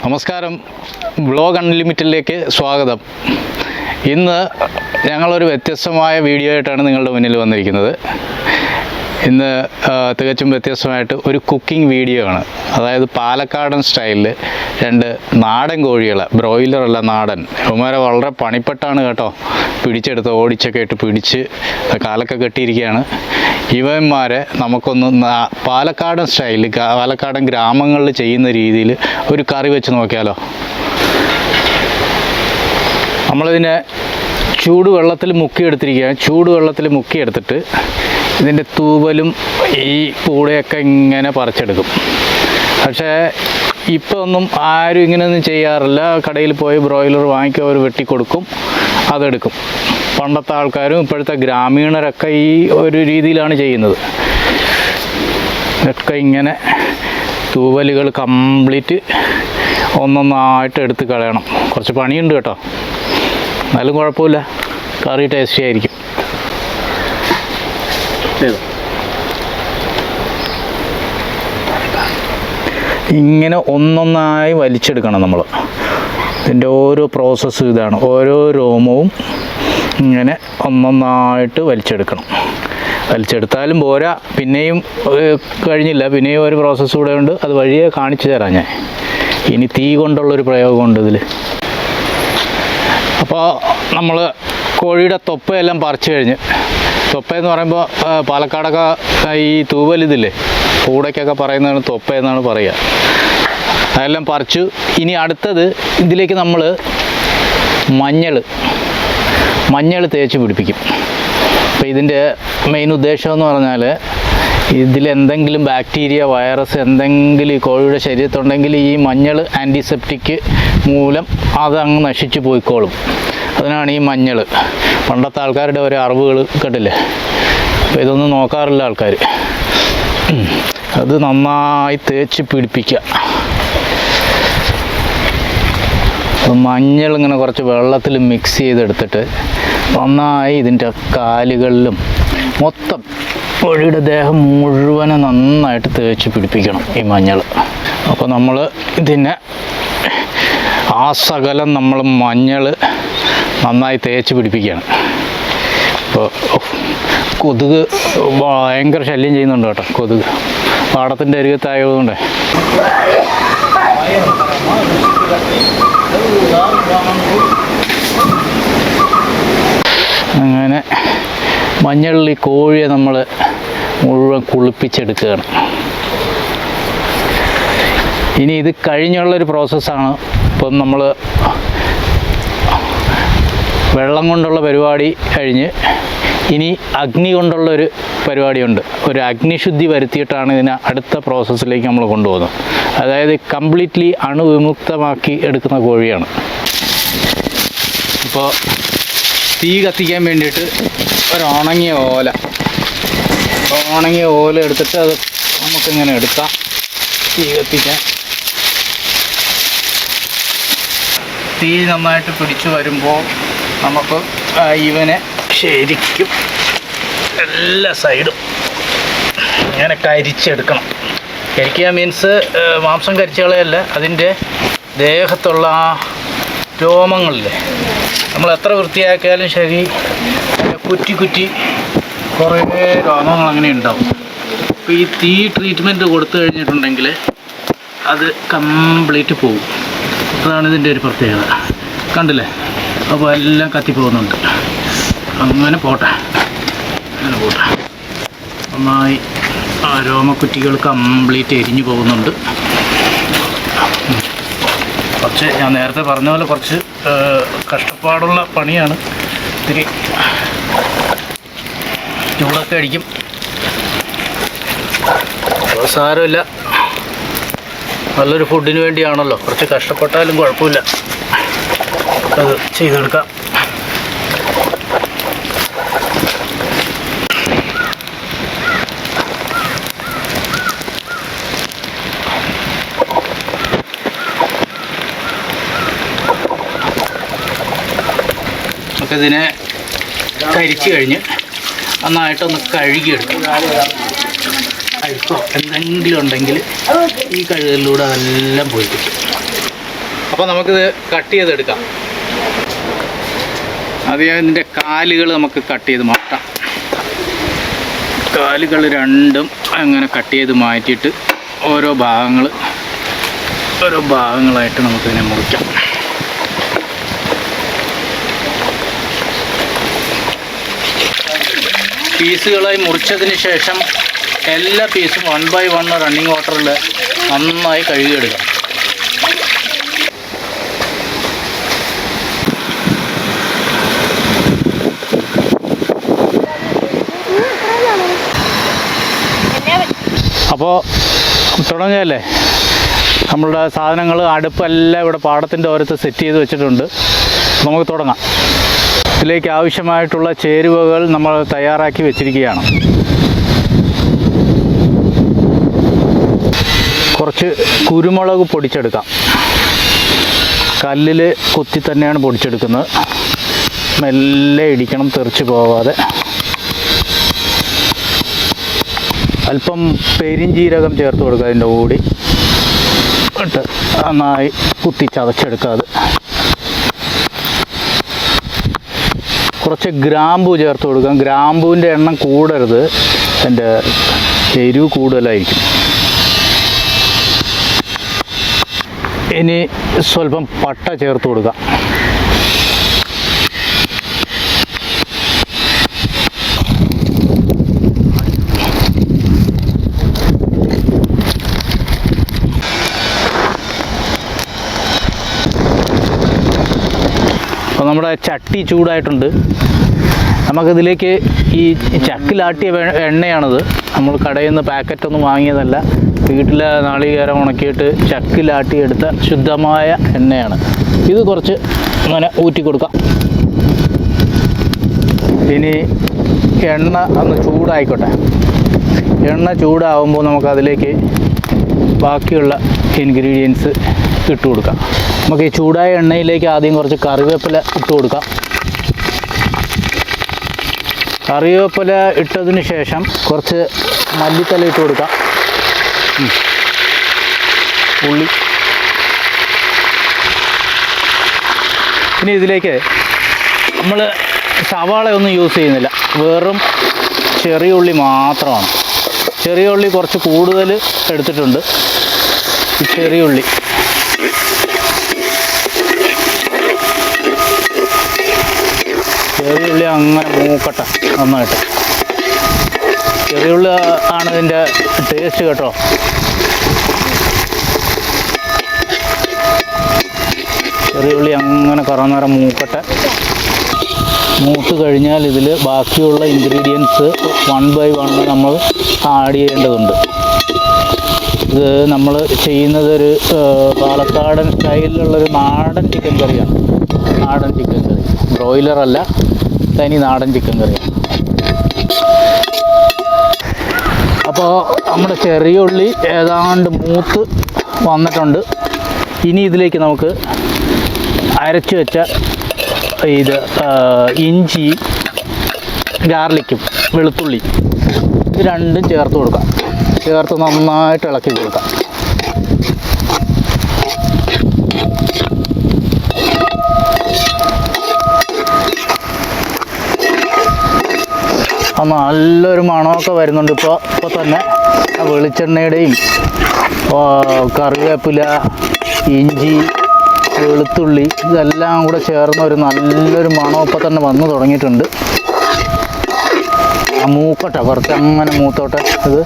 നമസ്കാരം, വ്ലോഗ് അൺലിമിറ്റഡിലേക്ക് സ്വാഗതം. ഇന്ന് ഞങ്ങളൊരു വ്യത്യസ്തമായ വീഡിയോ ആയിട്ടാണ് നിങ്ങളുടെ മുന്നിൽ വന്നിരിക്കുന്നത്. ഇന്ന് തികച്ചും വ്യത്യസ്തമായിട്ട് ഒരു കുക്കിംഗ് വീഡിയോ ആണ്. അതായത് പാലക്കാടൻ സ്റ്റൈലിൽ 2 നാടൻ കോഴികളെ, ബ്രോയിലറല്ല നാടൻ, ഇവന്മാരെ വളരെ പണിപ്പെട്ടാണ് കേട്ടോ പിടിച്ചെടുത്ത്, ഓടിച്ചൊക്കെ ഇട്ട് പിടിച്ച് കാലൊക്കെ കെട്ടിയിരിക്കുകയാണ്. ഇവന്മാരെ നമുക്കൊന്ന് പാലക്കാടൻ സ്റ്റൈലിൽ, പാലക്കാടൻ ഗ്രാമങ്ങളിൽ ചെയ്യുന്ന രീതിയിൽ ഒരു കറി വെച്ച് നോക്കിയാലോ. നമ്മളിതിനെ ചൂടുവെള്ളത്തിൽ മുക്കിയെടുത്തിരിക്കുകയാണ്. ചൂടുവെള്ളത്തിൽ മുക്കിയെടുത്തിട്ട് ഇതിൻ്റെ തൂവലും ഈ പൂടയൊക്കെ ഇങ്ങനെ പറിച്ചെടുക്കും. പക്ഷേ ഇപ്പോൾ ഒന്നും ആരും ഇങ്ങനെയൊന്നും ചെയ്യാറില്ല. കടയിൽ പോയി ബ്രോയിലർ വാങ്ങിക്കുക, അവർ വെട്ടിക്കൊടുക്കും, അതെടുക്കും. പണ്ടത്തെ ആൾക്കാരും ഇപ്പോഴത്തെ ഗ്രാമീണരൊക്കെ ഈ ഒരു രീതിയിലാണ് ചെയ്യുന്നത്. ഇതൊക്കെ ഇങ്ങനെ തൂവലുകൾ കംപ്ലീറ്റ് ഒന്നൊന്നായിട്ട് എടുത്ത് കളയണം. കുറച്ച് പണിയുണ്ട് കേട്ടോ, എന്നാലും കുഴപ്പമില്ല, കറി ടേസ്റ്റി ആയിരിക്കും. ഇങ്ങനെ ഒന്നൊന്നായി വലിച്ചെടുക്കണം നമ്മൾ. ഇതിൻ്റെ ഓരോ പ്രോസസ്സും ഇതാണ്. ഓരോ രോമവും ഇങ്ങനെ ഒന്നൊന്നായിട്ട് വലിച്ചെടുക്കണം. വലിച്ചെടുത്താലും പോരാ, പിന്നെയും കഴിഞ്ഞില്ല, പിന്നെയും ഒരു പ്രോസസ്സ് കൂടെ ഉണ്ട്. അത് വഴിയെ കാണിച്ചു തരാം ഞാൻ. ഇനി തീ കൊണ്ടുള്ളൊരു പ്രയോഗമുണ്ട് ഇതിൽ. അപ്പോൾ നമ്മൾ കോഴിയുടെ തൊപ്പയെല്ലാം പറിച്ചു കഴിഞ്ഞ്, തൊപ്പയെന്ന് പറയുമ്പോൾ പാലക്കാടൊക്കെ ഈ തൂവലിതില്ലേ, കൂടയ്ക്കൊക്കെ പറയുന്നതാണ് തൊപ്പ എന്നാണ് പറയുക. അതെല്ലാം പറിച്ചു. ഇനി അടുത്തത് ഇതിലേക്ക് നമ്മൾ മഞ്ഞൾ തേച്ച് പിടിപ്പിക്കും. അപ്പോൾ ഇതിൻ്റെ മെയിൻ ഉദ്ദേശം എന്ന് പറഞ്ഞാൽ, ഇതിലെന്തെങ്കിലും ബാക്ടീരിയ, വൈറസ് എന്തെങ്കിലും ഈ കോഴിയുടെ ശരീരത്തുണ്ടെങ്കിൽ ഈ മഞ്ഞൾ ആൻറ്റിസെപ്റ്റിക് മൂലം അതങ്ങ് നശിച്ചു പോയിക്കോളും. അതിനാണ് ഈ മഞ്ഞൾ. പണ്ടത്തെ ആൾക്കാരുടെ ഓരോ അറിവുകൾ കേട്ടില്ലേ. അപ്പോൾ ഇതൊന്നും നോക്കാറില്ല ആൾക്കാർ. അത് നന്നായി തേച്ച് പിടിപ്പിക്കുക. മഞ്ഞൾ ഇങ്ങനെ കുറച്ച് വെള്ളത്തിൽ മിക്സ് ചെയ്തെടുത്തിട്ട് നന്നായി ഇതിൻ്റെ കാലുകളിലും മൊത്തം കോഴിയുടെ ദേഹം മുഴുവനും നന്നായിട്ട് തേച്ച് പിടിപ്പിക്കണം ഈ മഞ്ഞൾ. അപ്പോൾ നമ്മൾ ഇതിനെ ആ സകലം നമ്മൾ മഞ്ഞൾ നന്നായി തേച്ച് പിടിപ്പിക്കുകയാണ്. ഇപ്പോൾ കൊതുക് ഭയങ്കര ശല്യം ചെയ്യുന്നുണ്ട് കേട്ടോ. കൊതുക് പാടത്തിൻ്റെ അരികത്തായതുകൊണ്ട് അങ്ങനെ മഞ്ഞളിൽ ഈ കോഴിയെ നമ്മൾ മുഴുവൻ കുളിപ്പിച്ചെടുക്കുകയാണ്. ഇനി ഇത് കഴിഞ്ഞുള്ളൊരു പ്രോസസ്സാണ്. ഇപ്പം നമ്മൾ വെള്ളം കൊണ്ടുള്ള പരിപാടി കഴിഞ്ഞ് ഇനി അഗ്നി കൊണ്ടുള്ളൊരു പരിപാടിയുണ്ട്. ഒരു അഗ്നിശുദ്ധി വരുത്തിയിട്ടാണ് ഇതിനെ അടുത്ത പ്രോസസ്സിലേക്ക് നമ്മൾ കൊണ്ടുപോകുന്നത്. അതായത് കംപ്ലീറ്റ്ലി അണുവിമുക്തമാക്കി എടുക്കുന്ന കോഴിയാണ്. ഇപ്പോൾ തീ കത്തിക്കാൻ വേണ്ടിയിട്ട് ഒരു ഉണങ്ങിയ ഓല എടുത്തിട്ട് അത് നമുക്കിങ്ങനെ എടുക്കാം. തീ കത്തിക്കാൻ തീ നന്നായിട്ട് പിടിച്ചു വരുമ്പോൾ നമുക്ക് ഇവനെ ശരിക്കും എല്ലാ സൈഡും ഇങ്ങനെ കരിച്ചെടുക്കണം. കരിക്കുക മീൻസ് മാംസം കരിച്ചുകളയല്ല, അതിൻ്റെ ദേഹത്തുള്ള ആ രോമങ്ങളില്ലേ, നമ്മൾ എത്ര വൃത്തിയാക്കിയാലും ശരി കുറ്റി കുറേ രോമങ്ങൾ അങ്ങനെ ഉണ്ടാവും. അപ്പോൾ ഈ തീ ട്രീറ്റ്മെൻറ്റ് കൊടുത്തു കഴിഞ്ഞിട്ടുണ്ടെങ്കിൽ അത് കംപ്ലീറ്റ് പോകും. അതാണ് ഇതിൻ്റെ ഒരു പ്രത്യേകത. കണ്ടില്ലേ, അപ്പോൾ എല്ലാം കത്തിപ്പോകുന്നുണ്ട്. അങ്ങനെ പോട്ടെ. നന്നായി ആ രോമക്കുറ്റികൾ കംപ്ലീറ്റ് എരിഞ്ഞു പോകുന്നുണ്ട്. കുറച്ച് ഞാൻ നേരത്തെ പറഞ്ഞ പോലെ കുറച്ച് കഷ്ടപ്പാടുള്ള പണിയാണ്. ഇത്തിരി ചൂടൊക്കെ അടിക്കും, സാരമില്ല. നല്ലൊരു ഫുഡിന് വേണ്ടിയാണല്ലോ, കുറച്ച് കഷ്ടപ്പെട്ടാലും കുഴപ്പമില്ല, അത് ചെയ്തെടുക്കാം. ഇതിനെ കരിച്ച് കഴിഞ്ഞ് നന്നായിട്ടൊന്ന് കഴുകിയെടുക്കും. അഴുക്കോ എന്തെങ്കിലും ഉണ്ടെങ്കിൽ ഈ കഴുകലിലൂടെ അതെല്ലാം പോയി കിട്ടും. അപ്പോൾ നമുക്കിത് കട്ട് ചെയ്തെടുക്കാം. ആദ്യം ഇതിൻ്റെ കാലുകൾ നമുക്ക് കട്ട് ചെയ്ത് മാറ്റാം. കാലുകൾ രണ്ടും അങ്ങനെ കട്ട് ചെയ്ത് മാറ്റിയിട്ട് ഓരോ ഭാഗങ്ങളായിട്ട് നമുക്കിതിനെ മുറിക്കാം. പീസുകളായി മുറിച്ചതിന് ശേഷം എല്ലാ പീസും 1 by 1 റണ്ണിങ് വാട്ടറിൽ നന്നായി കഴുകിയെടുക്കാം. അപ്പോൾ തുടങ്ങിയല്ലേ, നമ്മളുടെ സാധനങ്ങൾ അടുപ്പെല്ലാം ഇവിടെ പാടത്തിൻ്റെ ഓരത്ത് സെറ്റ് ചെയ്ത് വെച്ചിട്ടുണ്ട്. നമുക്ക് തുടങ്ങാം. ഇതിലേക്ക് ആവശ്യമായിട്ടുള്ള ചേരുവകൾ നമ്മൾ തയ്യാറാക്കി വെച്ചിരിക്കുകയാണ്. കുറച്ച് കുരുമുളക് പൊടിച്ചെടുക്കാം. കല്ലിൽ കുത്തി തന്നെയാണ് പൊടിച്ചെടുക്കുന്നത്. മെല്ലെ ഇടിക്കണം, തെറിച്ച് പോവാതെ. അല്പം പെരിഞ്ജീരകം ചേർത്ത് കൊടുക്കുക. അതിൻ്റെ കൂടി ഇട്ട് നന്നായി കുത്തി ചതച്ചെടുക്കുക. അത് കുറച്ച് ഗ്രാമ്പൂ ചേർത്ത് കൊടുക്കാം. ഗ്രാമ്പൂവിൻ്റെ എണ്ണം കൂടരുത്, അതിൻ്റെ എരിവ് കൂടുതലായിരിക്കും. ഇനി സ്വല്പം പട്ട ചേർത്ത് കൊടുക്കാം. അപ്പോൾ നമ്മുടെ ചട്ടി ചൂടായിട്ടുണ്ട്. നമുക്കിതിലേക്ക് ഈ ചക്കിലാട്ടിയ എണ്ണയാണിത്. നമ്മൾ കടയിൽ നിന്ന് പാക്കറ്റൊന്നും വാങ്ങിയതല്ല, വീട്ടിലെ നാളികേരം ഉണക്കിയിട്ട് ചക്കിലാട്ടിയെടുത്ത ശുദ്ധമായ എണ്ണയാണ് ഇത്. കുറച്ച് അങ്ങനെ ഊറ്റി കൊടുക്കാം. ഇനി എണ്ണ ഒന്ന് ചൂടായിക്കോട്ടെ. എണ്ണ ചൂടാവുമ്പോൾ നമുക്കതിലേക്ക് ബാക്കിയുള്ള ഇൻഗ്രീഡിയൻസ് ഇട്ട് കൊടുക്കാം. നമുക്ക് ഈ ചൂടായ എണ്ണയിലേക്ക് ആദ്യം കുറച്ച് കറിവേപ്പില ഇട്ട് കൊടുക്കാം. കറിവേപ്പില ഇട്ടതിന് ശേഷം കുറച്ച് മല്ലിത്തല ഇട്ട് കൊടുക്കാം. ഉള്ളി. ഇനി ഇതിലേക്ക് നമ്മൾ സവാള ഒന്നും യൂസ് ചെയ്യുന്നില്ല, വെറും ചെറിയ ഉള്ളി മാത്രമാണ്. ചെറിയ ഉള്ളി കുറച്ച് കൂടുതൽ എടുത്തിട്ടുണ്ട്. ഈ ചെറിയ ഉള്ളി അങ്ങനെ മൂക്കട്ടെ നന്നായിട്ട്. ചെറിയ ഉള്ളി ആണ് ഇതിൻ്റെ ടേസ്റ്റ് കേട്ടോ. ചെറിയ ഉള്ളി അങ്ങനെ കറന്നേരം മൂക്കട്ടെ. മൂത്ത് കഴിഞ്ഞാൽ ഇതിൽ ബാക്കിയുള്ള ഇൻഗ്രീഡിയൻസ് 1 by 1 നമ്മൾ ആഡ് ചെയ്യേണ്ടതുണ്ട്. ഇത് നമ്മൾ ചെയ്യുന്നത് ഒരു പാലക്കാടൻ സ്റ്റൈലിലുള്ളൊരു നാടൻ ചിക്കൻ കറിയാണ്. നാടൻ ചിക്കൻ കറി, ബ്രോയിലറല്ല, തനി നാടൻ ചിക്കൻ കറിയാണ്. അപ്പോൾ നമ്മുടെ ചെറിയ ഉള്ളി ഏതാണ്ട് മൂത്ത് വന്നിട്ടുണ്ട്. ഇനി ഇതിലേക്ക് നമുക്ക് അരച്ച് വെച്ച ഇത് ഇഞ്ചി, ഗാർലിക്കും വെളുത്തുള്ളി ഇത് രണ്ടും ചേർത്ത് കൊടുക്കാം. ചേർത്ത് നന്നായിട്ട് ഇളക്കി കൊടുക്കാം. നല്ലൊരു മണമൊക്കെ വരുന്നുണ്ട് ഇപ്പോൾ തന്നെ. വെളിച്ചെണ്ണയുടെയും കറിവേപ്പില, ഇഞ്ചി, വെളുത്തുള്ളി ഇതെല്ലാം കൂടെ ചേർന്ന് ഒരു നല്ലൊരു മണം ഇപ്പോൾ തന്നെ വന്നു തുടങ്ങിയിട്ടുണ്ട്. മൂക്കട്ടെ, കുറച്ച് അങ്ങനെ മൂത്തോട്ടെ ഇത്.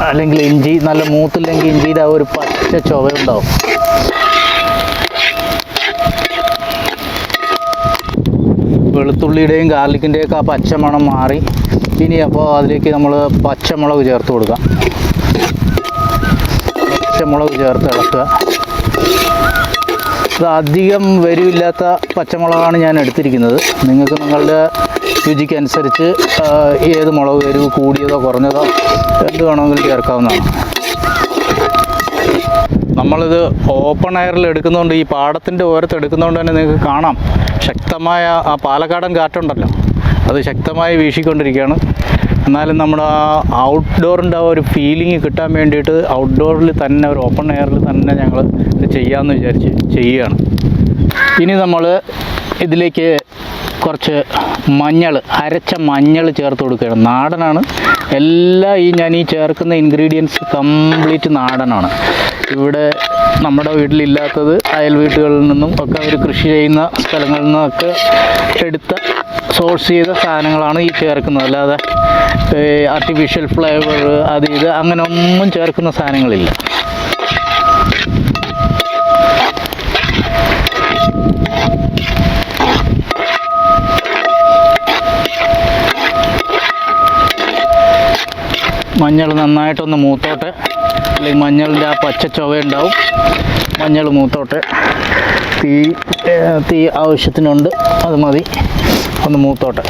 അല്ലെങ്കിൽ ഇഞ്ചി നല്ല മൂത്തില്ലെങ്കിൽ ഇഞ്ചിയുടെ ഒരു പച്ച ചുവയുണ്ടാവും. വെളുത്തുള്ളിയുടെയും ഗാർലിക്കിൻ്റെയൊക്കെ ആ പച്ചമണം മാറി. ഇനി അപ്പോൾ അതിലേക്ക് നമ്മൾ പച്ചമുളക് ചേർത്ത് കൊടുക്കാം. പച്ചമുളക് ചേർത്ത് ഇളക്കുക. ഇത് അധികം എരിവില്ലാത്ത പച്ചമുളകാണ് ഞാൻ എടുത്തിരിക്കുന്നത്. നിങ്ങൾക്ക് നിങ്ങളുടെ രുചിക്കനുസരിച്ച് ഏത് മുളക് എരിവ് കൂടിയതോ കുറഞ്ഞതോ എന്ത് വേണമെങ്കിലും ചേർക്കാവുന്നതാണ്. നമ്മളിത് ഓപ്പൺ എയറിൽ എടുക്കുന്നതുകൊണ്ട്, ഈ പാടത്തിൻ്റെ ഓരത്ത് എടുക്കുന്നതുകൊണ്ട് തന്നെ നിങ്ങൾക്ക് കാണാം ശക്തമായ ആ പാലക്കാടൻ കാറ്റുണ്ടല്ലോ, അത് ശക്തമായി വീശിക്കൊണ്ടിരിക്കുകയാണ്. എന്നാലും നമ്മുടെ ഔട്ട്ഡോറിൻ്റെ ആ ഒരു ഫീലിംഗ് കിട്ടാൻ വേണ്ടിയിട്ട് ഔട്ട്ഡോറിൽ തന്നെ ഒരു ഓപ്പൺ എയറിൽ തന്നെ ഞങ്ങൾ ഇത് ചെയ്യാമെന്ന് വിചാരിച്ച് ചെയ്യുകയാണ്. ഇനി നമ്മൾ ഇതിലേക്ക് കുറച്ച് മഞ്ഞൾ, അരച്ച മഞ്ഞൾ ചേർത്ത് കൊടുക്കുകയാണ്. നാടനാണ് ഞാൻ ഈ ചേർക്കുന്ന ഇൻഗ്രീഡിയൻസ് കംപ്ലീറ്റ് നാടനാണ്. ഇവിടെ നമ്മുടെ വീട്ടിലില്ലാത്തത് അയൽ വീട്ടുകളിൽ നിന്നും ഒക്കെ അവർ കൃഷി ചെയ്യുന്ന സ്ഥലങ്ങളിൽ നിന്നൊക്കെ എടുത്ത സോഴ്സ് ചെയ്ത സാധനങ്ങളാണ് ഈ ചേർക്കുന്നത്. അല്ലാതെ ആർട്ടിഫിഷ്യൽ ഫ്ലേവർ അത് ഇത് അങ്ങനെ ഒന്നും ചേർക്കുന്ന സാധനങ്ങളില്ല. മഞ്ഞൾ നന്നായിട്ടൊന്ന് മൂത്തോട്ടെ, അല്ലെങ്കിൽ മഞ്ഞളിൻ്റെ ആ പച്ച ചുവ ഉണ്ടാവും. മഞ്ഞൾ മൂത്തോട്ടെ, തീ ആവശ്യത്തിനുണ്ട്, അത് മതി, ഒന്ന് മൂത്തോട്ടെ.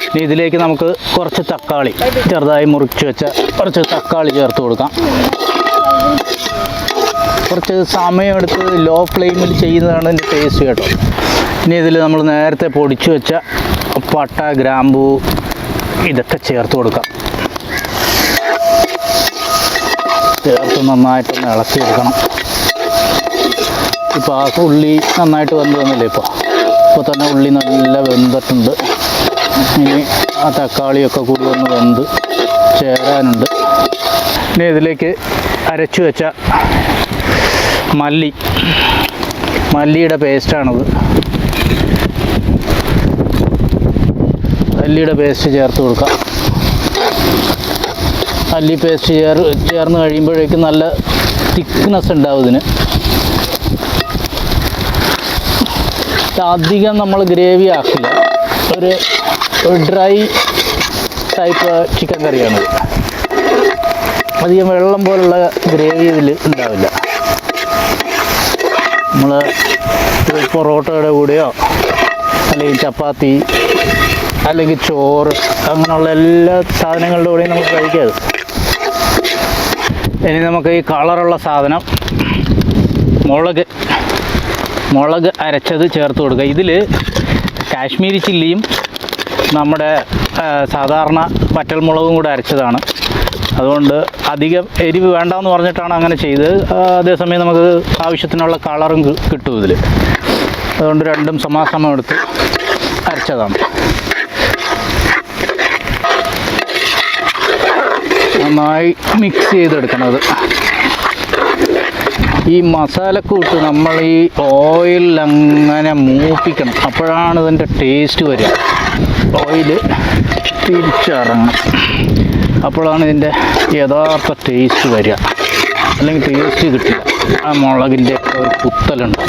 ഇനി ഇതിലേക്ക് നമുക്ക് കുറച്ച് തക്കാളി, ചെറുതായി മുറിച്ച് വെച്ച കുറച്ച് തക്കാളി ചേർത്ത് കൊടുക്കാം. കുറച്ച് സമയമെടുത്ത് ലോ ഫ്ലെയിമിൽ ചെയ്യുന്നതാണ് ഇതിൻ്റെ ടേസ്റ്റ് കേട്ടോ. ഇനി ഇതിൽ നമ്മൾ നേരത്തെ പൊടിച്ചു വെച്ച പട്ട, ഗ്രാമ്പൂ ഇതൊക്കെ ചേർത്ത് കൊടുക്കാം. ചേർത്ത് നന്നായിട്ടൊന്ന് ഇളക്കിയെടുക്കണം. ഇപ്പോൾ ആ ഉള്ളി നന്നായിട്ട് വെന്ത് വന്നില്ലേ? ഇപ്പോൾ തന്നെ ഉള്ളി നല്ല വെന്തിട്ടുണ്ട്. ഇനി ആ തക്കാളിയൊക്കെ കൂടി ഒന്ന് വെന്ത് ചേരാനുണ്ട്. ഇനി ഇതിലേക്ക് അരച്ചു വെച്ച മല്ലിയുടെ പേസ്റ്റാണത്. മല്ലിയുടെ പേസ്റ്റ് ചേർത്ത് കൊടുക്കാം. മല്ലി പേസ്റ്റ് ചേർന്ന് കഴിയുമ്പോഴേക്കും നല്ല തിക്നെസ് ഉണ്ടാവും ഇതിന്. അധികം നമ്മൾ ഗ്രേവി ആക്കില്ല, ഒരു ഡ്രൈ ടൈപ്പ് ചിക്കൻ കറിയാണിത്. അധികം വെള്ളം പോലുള്ള ഗ്രേവി ഇതിൽ ഉണ്ടാവില്ല. നമ്മൾ പൊറോട്ടയുടെ കൂടെയോ അല്ലെങ്കിൽ ചപ്പാത്തി അല്ലെങ്കിൽ ചോറ് അങ്ങനെയുള്ള എല്ലാ സാധനങ്ങളുടെ കൂടെയും നമുക്ക് കഴിക്കാം. ഇനി നമുക്ക് ഈ കളറുള്ള സാധനം മുളക് അരച്ചത് ചേർത്ത് കൊടുക്കുക. ഇതിൽ കാശ്മീരി ചില്ലിയും നമ്മുടെ സാധാരണ വറ്റൽമുളകും കൂടെ അരച്ചതാണ്. അതുകൊണ്ട് അധികം എരിവ് വേണ്ടെന്ന് പറഞ്ഞിട്ടാണ് അങ്ങനെ ചെയ്തത്. അതേസമയം നമുക്ക് ആവശ്യത്തിനുള്ള കളറും കിട്ടും ഇതിൽ. അതുകൊണ്ട് രണ്ടും സമാസമം എടുത്ത് അരച്ചതാണ്. നന്നായി മിക്സ് ചെയ്തെടുക്കണത്. ഈ മസാലക്കൂട്ട് നമ്മൾ ഈ ഓയിലിൽ അങ്ങനെ മൂപ്പിക്കണം, അപ്പോഴാണ് ഇതിൻ്റെ ടേസ്റ്റ് വരിക. ഓയിൽ തിരിച്ചിറങ്ങണം, അപ്പോഴാണ് ഇതിൻ്റെ യഥാർത്ഥ ടേസ്റ്റ് വരിക. അല്ലെങ്കിൽ ടേസ്റ്റ് കിട്ടില്ല. ആ മുളകിൻ്റെ ഒരു കുത്തലുണ്ട്.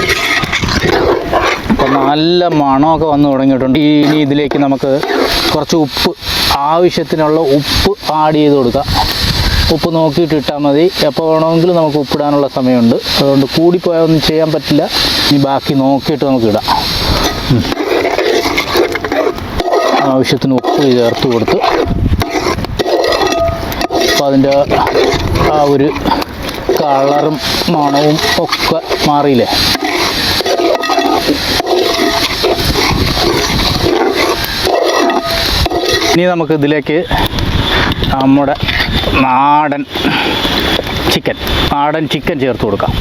അപ്പോൾ നല്ല മണമൊക്കെ വന്ന് തുടങ്ങിയിട്ടുണ്ട്. ഇനി ഇതിലേക്ക് നമുക്ക് കുറച്ച് ആവശ്യത്തിനുള്ള ഉപ്പ് ആഡ് ചെയ്ത് കൊടുക്കാം. ഉപ്പ് നോക്കിയിട്ട് ഇട്ടാൽ മതി. എപ്പോൾ വേണമെങ്കിലും നമുക്ക് ഉപ്പിടാനുള്ള സമയമുണ്ട്. അതുകൊണ്ട് കൂടിപ്പോയാൽ ഒന്നും ചെയ്യാൻ പറ്റില്ല. ഇനി ബാക്കി നോക്കിയിട്ട് നമുക്ക് ഇടാം. ആവശ്യത്തിന് ഉപ്പ് ചേർത്ത് കൊടുത്ത് അപ്പോൾ അതിൻ്റെ ആ ഒരു കളറും മണവും ഒക്കെ മാറിയില്ലേ? ഇനി നമുക്ക് ഇതിലേക്ക് നമ്മുടെ നാടൻ ചിക്കൻ ചേർത്ത് കൊടുക്കാം.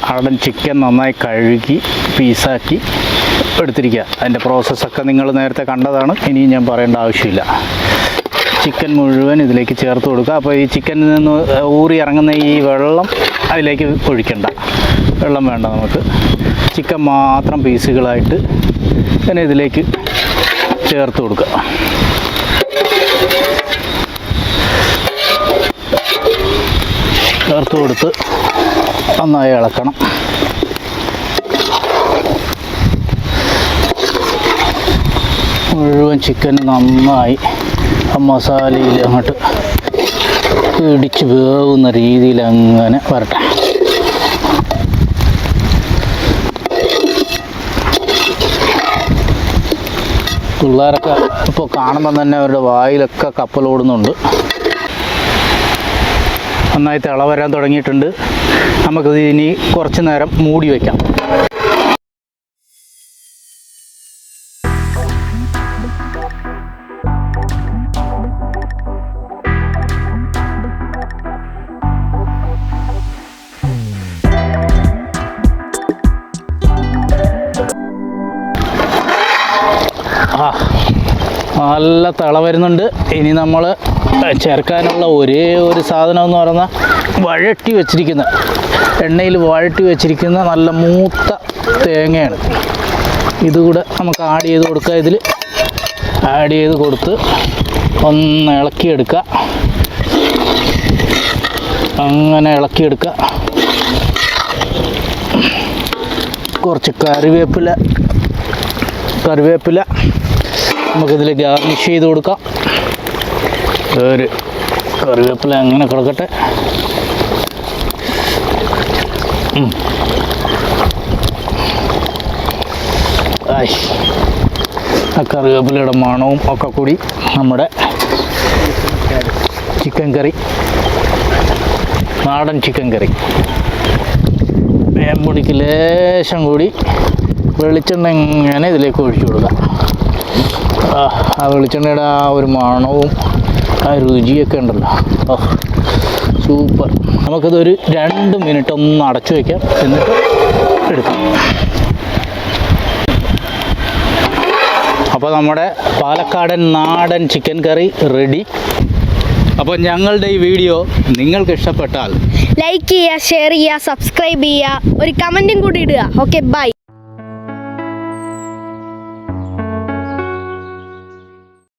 നാടൻ ചിക്കൻ നന്നായി കഴുകി പീസാക്കി എടുത്തിരിക്കുക. അതിൻ്റെ പ്രോസസ്സൊക്കെ നിങ്ങൾ നേരത്തെ കണ്ടതാണ്, ഇനിയും ഞാൻ പറയേണ്ട ആവശ്യമില്ല. ചിക്കൻ മുഴുവൻ ഇതിലേക്ക് ചേർത്ത് കൊടുക്കുക. അപ്പോൾ ഈ ചിക്കനിൽ നിന്ന് ഊറി ഇറങ്ങുന്ന ഈ വെള്ളം അതിലേക്ക് ഒഴിക്കണ്ട, വെള്ളം വേണ്ട നമുക്ക്. ചിക്കൻ മാത്രം പീസുകളായിട്ട് തന്നെ ഇതിലേക്ക് ചേർത്ത് കൊടുക്കുക. ചേർത്ത് കൊടുത്ത് നന്നായി ഇളക്കണം. മുഴുവൻ ചിക്കൻ നന്നായി ആ മസാലയിൽ അങ്ങോട്ട് പിടിച്ച് വേവുന്ന രീതിയിൽ അങ്ങനെ വരട്ടെ. പിള്ളേരൊക്കെ ഇപ്പോൾ കാണുമ്പോൾ തന്നെ അവരുടെ വായിലൊക്കെ കപ്പലോടുന്നുണ്ട്. നന്നായി തിള വരാൻ തുടങ്ങിയിട്ടുണ്ട്. നമുക്കിത് ഇനി കുറച്ച് നേരം മൂടി വയ്ക്കാം. നല്ല തിള വരുന്നുണ്ട്. ഇനി നമ്മൾ ചേർക്കാനുള്ള ഒരേ ഒരു സാധനം എന്ന് പറഞ്ഞാൽ എണ്ണയിൽ വഴറ്റി വെച്ചിരിക്കുന്ന നല്ല മൂത്ത തേങ്ങയാണ്. ഇതുകൂടെ നമുക്ക് ആഡ് ചെയ്ത് കൊടുക്കുക. ഇതിൽ ആഡ് ചെയ്ത് കൊടുത്ത് ഒന്ന് ഇളക്കിയെടുക്കുക. അങ്ങനെ ഇളക്കിയെടുക്കുക. കുറച്ച് കറിവേപ്പില നമുക്കിതിൽ ഗാർണിഷ് ചെയ്ത് കൊടുക്കാം. ഒരു കറിവേപ്പില അങ്ങനെ കിടക്കട്ടെ. ആ കറിവേപ്പിലയുടെ മണവും ഒക്കെ കൂടി നമ്മുടെ ചിക്കൻ കറി, നാടൻ ചിക്കൻ കറി. വേമ്പൊടിക്ക് ലേശം കൂടി വെളിച്ചെണ്ണ ഇങ്ങനെ ഇതിലേക്ക് ഒഴിച്ചു കൊടുക്കാം. ആ വെളിച്ചെണ്ണയുടെ ആ ഒരു മണവും ആ രുചിയൊക്കെ ഉണ്ടല്ലോ, സൂപ്പർ. നമുക്കിതൊരു 2 മിനിറ്റ് ഒന്ന് അടച്ചു വയ്ക്കാം, എന്നിട്ട് എടുക്കാം. അപ്പോൾ നമ്മുടെ പാലക്കാടൻ നാടൻ ചിക്കൻ കറി റെഡി. അപ്പോൾ ഞങ്ങളുടെ ഈ വീഡിയോ നിങ്ങൾക്ക് ഇഷ്ടപ്പെട്ടാൽ ലൈക്ക് ചെയ്യുക, ഷെയർ ചെയ്യുക, സബ്സ്ക്രൈബ് ചെയ്യുക, ഒരു കമൻറ്റും കൂടി ഇടുക. Okay, by.